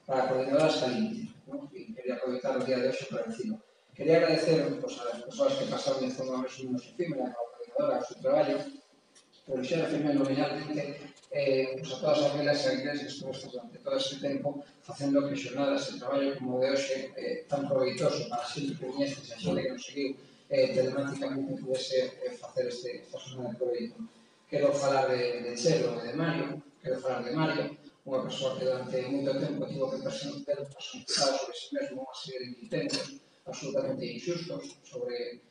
para a coordinadora Salinte, ¿no? Y quería aprovechar o día de hoxe para decirlo. Quería agradecer pues, a las persoas que pasaron de forma máis ou menos efímera a coordinadora o seu traballo, pero xa referme nominalmente pues, a todas aquelas e aqueles que estuvo durante todo este tempo facendo que xornadas e traballo como o de hoxe tan proveitoso para xente que viñese, a xente que nos seguiu telemáticamente pudese facer esta xornada de proveito. Quero falar de Chelo e de Mario, quero falar de Mario, unha persoa que durante moito tempo tivo que personificar sobre si mesmo unha serie de intentos absolutamente injustos sobre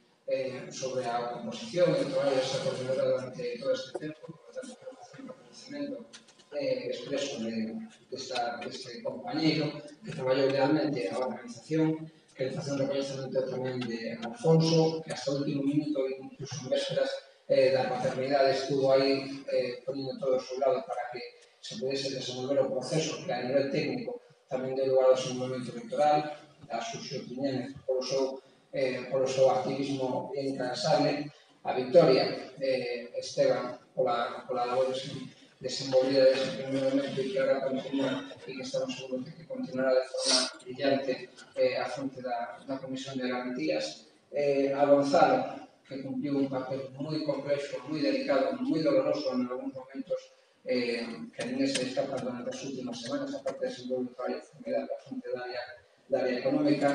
a composición e o traballo desta coordinadora durante todo este tempo. Por tanto, quero facer un reconocimiento expreso deste compañeiro que traballou realmente a organización. Quero facer un reconocimiento tamén de Alfonso, que hasta o último minuto, incluso en vésperas da paternidade, estuvo aí poniendo todo o seu lado para que se pudese desenvolver o proceso que a nivel técnico tamén deu lugar ao desenvolvemento electoral, a Xurxo Tiñénez polo seu activismo incansable, a Victoria Esteban pola labor desenvolvida desde o primeiro momento e que agora continúa e que estamos seguros que continuará de forma brillante á fronte da Comisión de Garantías, a Gonzalo, que cumpliu un papel moi complexo, moi delicado, moi doloroso en algúns momentos que a ninguén se escapa durante as últimas semanas, aparte de desenvolver un traballo formidable á fronte da área económica,